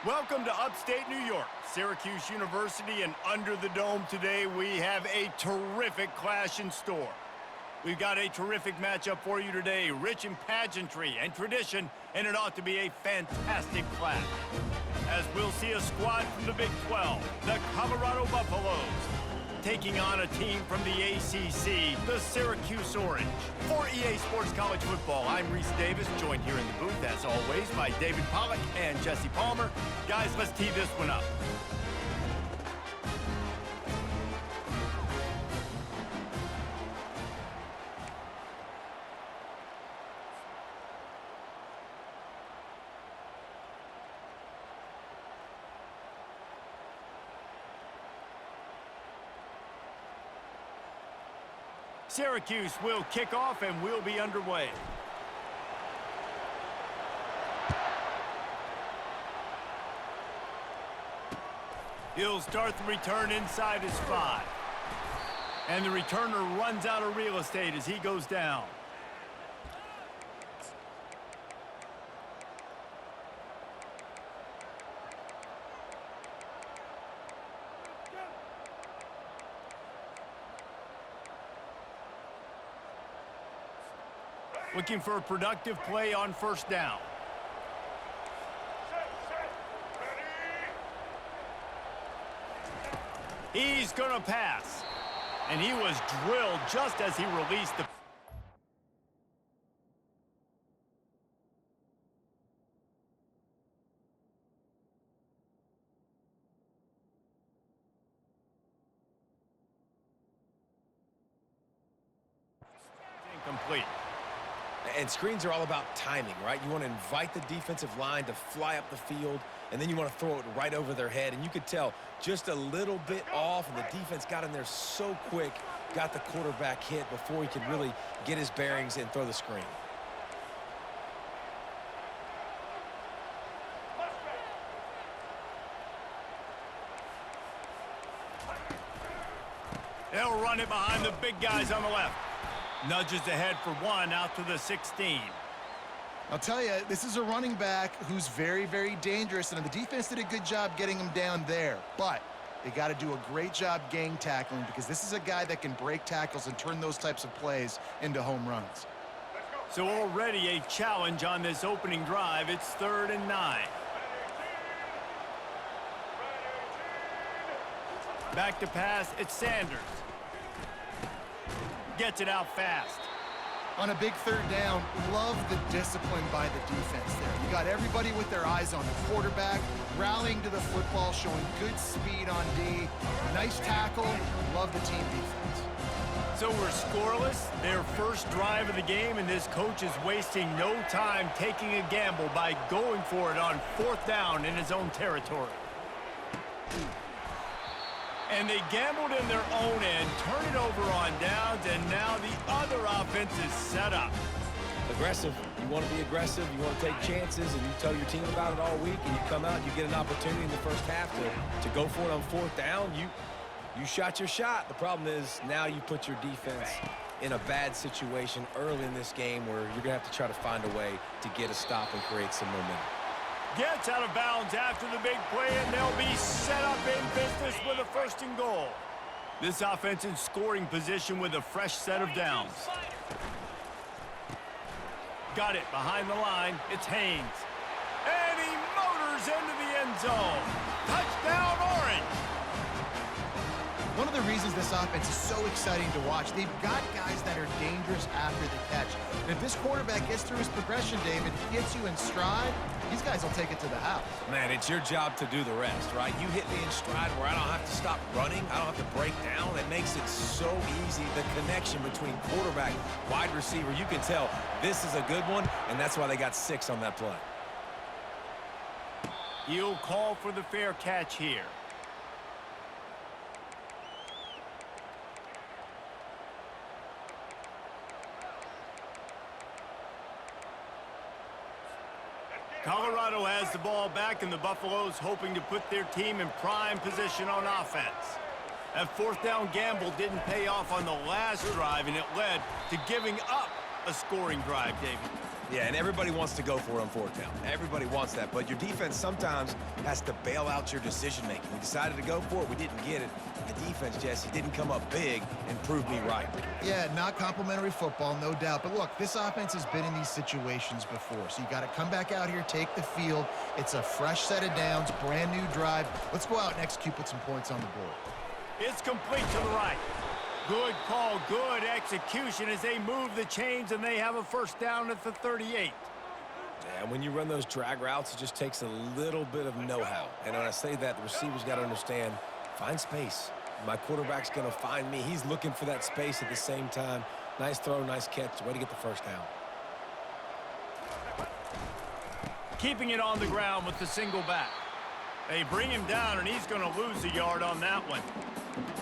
Welcome to upstate New York, Syracuse University, and under the dome today we have a terrific clash in store. We've got a terrific matchup for you today, rich in pageantry and tradition, and it ought to be a fantastic clash. As we'll see a squad from the Big 12, the Colorado Buffaloes, taking on a team from the ACC, the Syracuse Orange. For EA Sports College Football, I'm Reese Davis, joined here in the booth, as always, by David Pollack and Jesse Palmer. Guys, let's tee this one up. Syracuse will kick off and we'll be underway. He'll start the return inside his 5. And the returner runs out of real estate as he goes down. Looking for a productive play on first down. He's going to pass. And he was drilled just as he released the... Incomplete. And screens are all about timing, right? You want to invite the defensive line to fly up the field, and then you want to throw it right over their head. And you could tell just a little bit off, and the defense got in there so quick, got the quarterback hit before he could really get his bearings and throw the screen. They'll run it behind the big guys on the left. Nudges ahead for 1 out to the 16. I'll tell you, this is a running back who's very, very dangerous, and the defense did a good job getting him down there. But they got to do a great job gang tackling because this is a guy that can break tackles and turn those types of plays into home runs. So already a challenge on this opening drive. It's 3rd and 9. Back to pass, it's Sanders. Gets it out fast. On a big 3rd down, love the discipline by the defense there. You got everybody with their eyes on the quarterback, rallying to the football, showing good speed on D. Nice tackle. Love the team defense. So we're scoreless, their first drive of the game, and this coach is wasting no time taking a gamble by going for it on 4th down in his own territory. And they gambled in their own end, turn it over on downs, and now the other offense is set up. Aggressive. You want to be aggressive. You want to take chances, and you tell your team about it all week, and you come out and you get an opportunity in the first half to go for it on 4th down. You shot your shot. The problem is now you put your defense in a bad situation early in this game where you're going to have to try to find a way to get a stop and create some momentum. Gets out of bounds after the big play, and they'll be set up in business with a 1st and goal. This offense in scoring position with a fresh set of downs. Got it behind the line. It's Haynes. And he motors into the end zone. Touchdown, Orange! One of the reasons this offense is so exciting to watch, they've got guys that are dangerous after the catch. And if this quarterback gets through his progression, David, gets you in stride, these guys will take it to the house. Man, it's your job to do the rest, right? You hit me in stride where I don't have to stop running. I don't have to break down. It makes it so easy. The connection between quarterback, wide receiver, you can tell this is a good one, and that's why they got 6 on that play. He'll call for the fair catch here. Colorado has the ball back, and the Buffaloes hoping to put their team in prime position on offense. That 4th down gamble didn't pay off on the last drive, and it led to giving up a scoring drive, David. Yeah, and everybody wants to go for it on fourth down. Everybody wants that, but your defense sometimes has to bail out your decision-making. We decided to go for it. We didn't get it. The defense, Jesse, didn't come up big and prove me right. Yeah, not complimentary football, no doubt. But look, this offense has been in these situations before, so you got to come back out here, take the field. It's a fresh set of downs, brand new drive. Let's go out and execute, put some points on the board. It's complete to the right. Good call, good execution as they move the chains, and they have a first down at the 38. Yeah, when you run those drag routes, it just takes a little bit of know-how. And when I say that, the receivers got to understand, find space. My quarterback's going to find me. He's looking for that space at the same time. Nice throw, nice catch. Way to get the first down. Keeping it on the ground with the single back. They bring him down, and he's going to lose a yard on that one.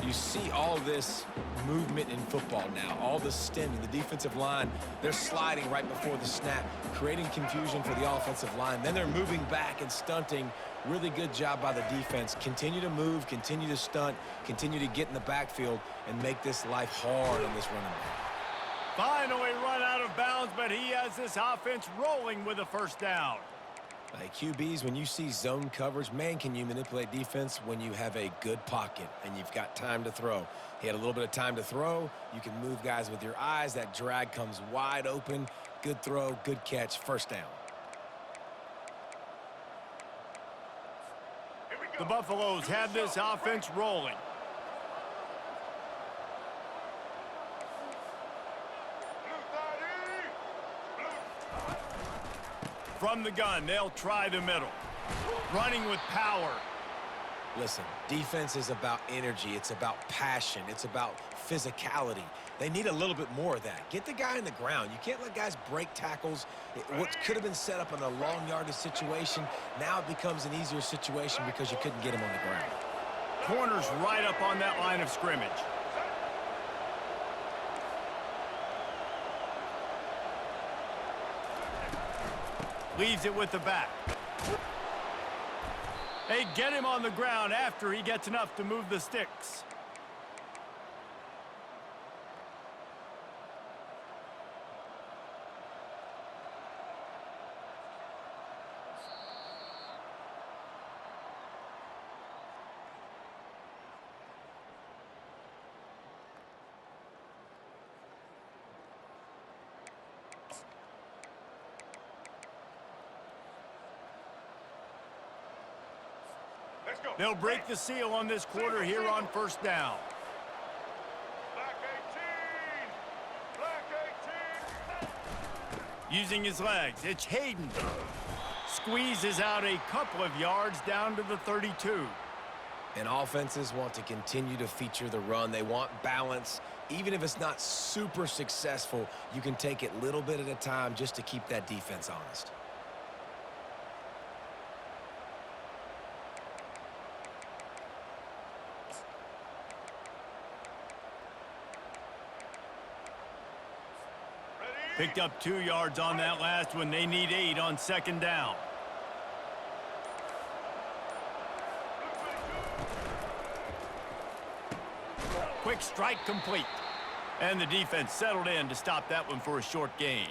You see all this movement in football now, all the stemming, the defensive line, they're sliding right before the snap, creating confusion for the offensive line. Then they're moving back and stunting. Really good job by the defense. Continue to move, continue to stunt, continue to get in the backfield and make this life hard on this running back. Finally run out of bounds, but he has this offense rolling with a first down. Hey, QBs, when you see zone coverage, man, can you manipulate defense when you have a good pocket and you've got time to throw. He had a little bit of time to throw. You can move guys with your eyes. That drag comes wide open. Good throw, good catch, first down. The Buffaloes have this offense rolling. From the gun, they'll try the middle. Running with power. Listen, defense is about energy. It's about passion. It's about physicality. They need a little bit more of that. Get the guy in the ground. You can't let guys break tackles. What could have been set up in a long yardage situation, now it becomes an easier situation because you couldn't get him on the ground. Corners right up on that line of scrimmage. Leaves it with the back. They get him on the ground after he gets enough to move the sticks. They'll break the seal on this quarter here on first down. Black 18! Black 18! Using his legs, it's Hayden. Squeezes out a couple of yards down to the 32. And offenses want to continue to feature the run. They want balance. Even if it's not super successful, you can take it little bit at a time just to keep that defense honest. Picked up 2 yards on that last one. They need 8 on second down. Quick strike complete. And the defense settled in to stop that one for a short gain.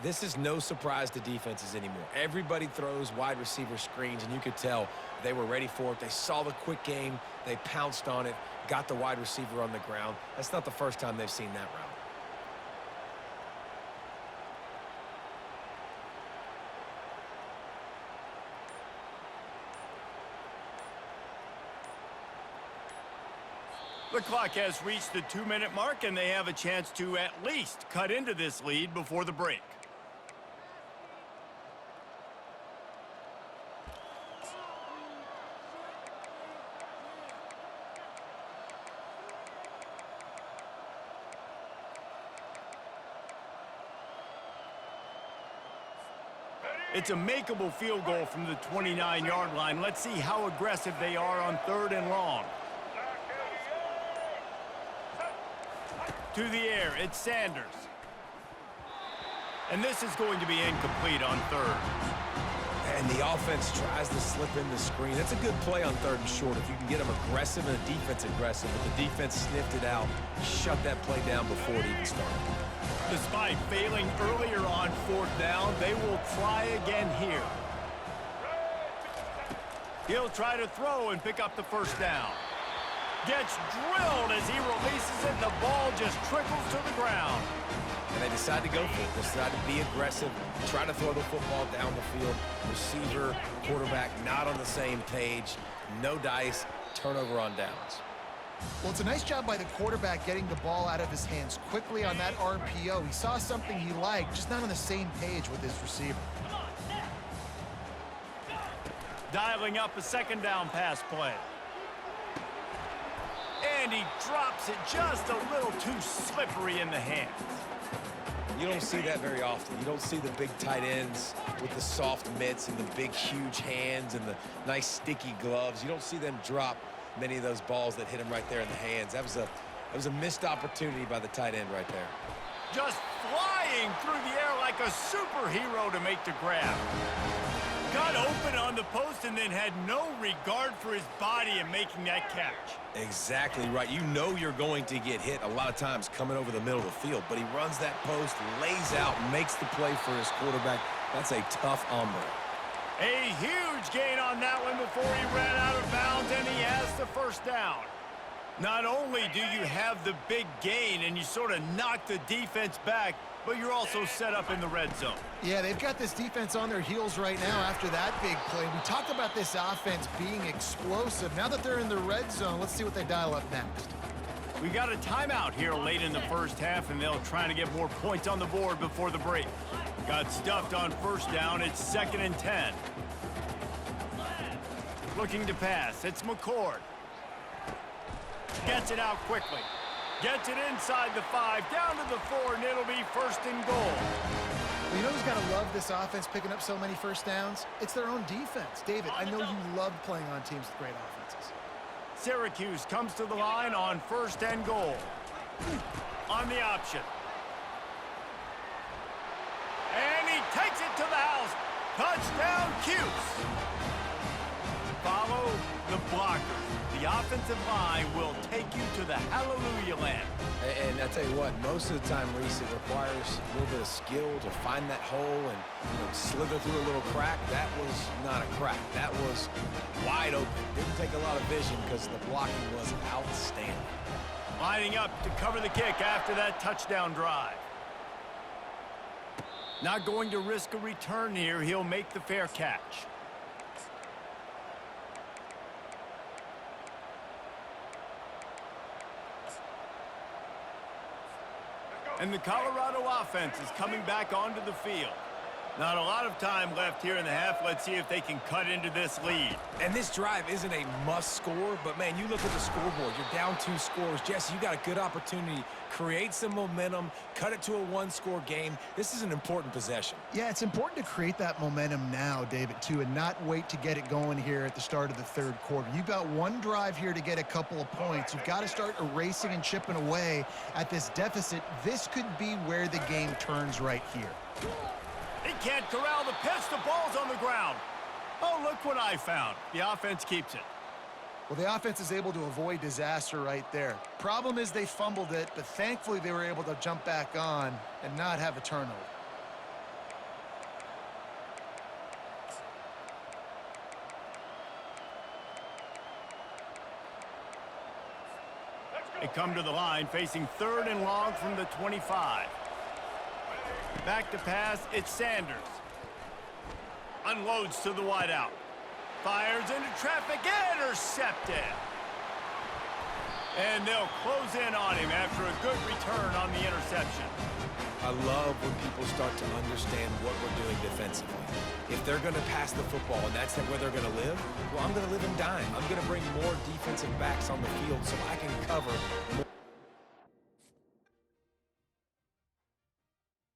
This is no surprise to defenses anymore. Everybody throws wide receiver screens, and you could tell they were ready for it. They saw the quick game. They pounced on it, got the wide receiver on the ground. That's not the first time they've seen that route. The clock has reached the 2-minute mark, and they have a chance to at least cut into this lead before the break. It's a makeable field goal from the 29-yard line. Let's see how aggressive they are on 3rd and long. To the air, it's Sanders. And this is going to be incomplete on 3rd. And the offense tries to slip in the screen. That's a good play on 3rd and short if you can get them aggressive and the defense aggressive. But the defense sniffed it out, shut that play down before it even started. Despite failing earlier on 4th down, they will try again here. He'll try to throw and pick up the 1st down. Gets drilled as he releases it, and the ball just trickles to the ground. And they decide to go for it. They decide to be aggressive, try to throw the football down the field. Receiver, quarterback, not on the same page. No dice, turnover on downs. Well, it's a nice job by the quarterback getting the ball out of his hands quickly on that RPO. He saw something he liked, just not on the same page with his receiver. Dialing up a 2nd down pass play. And he drops it just a little too slippery in the hands. You don't see that very often. You don't see the big tight ends with the soft mitts and the big, huge hands and the nice, sticky gloves. You don't see them drop many of those balls that hit him right there in the hands. That was a missed opportunity by the tight end right there. Just flying through the air like a superhero to make the grab. Got open on the post and then had no regard for his body in making that catch. Exactly right. You know you're going to get hit a lot of times coming over the middle of the field, but he runs that post, lays out, makes the play for his quarterback. That's a tough hombre. A huge gain on that one before he ran out of bounds, and he has the 1st down. Not only do you have the big gain and you sort of knock the defense back, but you're also set up in the red zone. Yeah, they've got this defense on their heels right now after that big play. We talked about this offense being explosive. Now that they're in the red zone, let's see what they dial up next. We got a timeout here late in the 1st half, and they'll try to get more points on the board before the break. Got stuffed on 1st down. It's 2nd and 10. Looking to pass. It's McCord. Gets it out quickly. Gets it inside the 5, down to the 4, and it'll be 1st and goal. Well, you know who's got to love this offense picking up so many 1st downs? It's their own defense. David, I know you love playing on teams with great offenses. Syracuse comes to the line on 1st and goal. On the option. And he takes it to the house. Touchdown, Cuse. Follow the blockers. The offensive line will take you to the hallelujah land. And I tell you what, most of the time, Reese, it requires a little bit of skill to find that hole and slither through a little crack. That was not a crack. That was wide open. Didn't take a lot of vision because the blocking was outstanding. Lining up to cover the kick after that touchdown drive. Not going to risk a return here. He'll make the fair catch. And the Colorado offense is coming back onto the field. Not a lot of time left here in the half. Let's see if they can cut into this lead. And this drive isn't a must score, but man, you look at the scoreboard. You're down 2 scores. Jesse, you got a good opportunity. Create some momentum. Cut it to a 1-score game. This is an important possession. Yeah, it's important to create that momentum now, David, too, and not wait to get it going here at the start of the 3rd quarter. You've got one drive here to get a couple of points. You've got to start erasing and chipping away at this deficit. This could be where the game turns right here. He can't corral the pitch. The ball's on the ground. Oh, look what I found. The offense keeps it. Well, the offense is able to avoid disaster right there. Problem is they fumbled it, but thankfully they were able to jump back on and not have a turnover. They come to the line facing 3rd and long from the 25. Back to pass, it's Sanders. Unloads to the wideout. Fires into traffic, intercepted. And they'll close in on him after a good return on the interception. I love when people start to understand what we're doing defensively. If they're going to pass the football and that's where they're going to live, well, I'm going to live and dime. I'm going to bring more defensive backs on the field so I can cover more.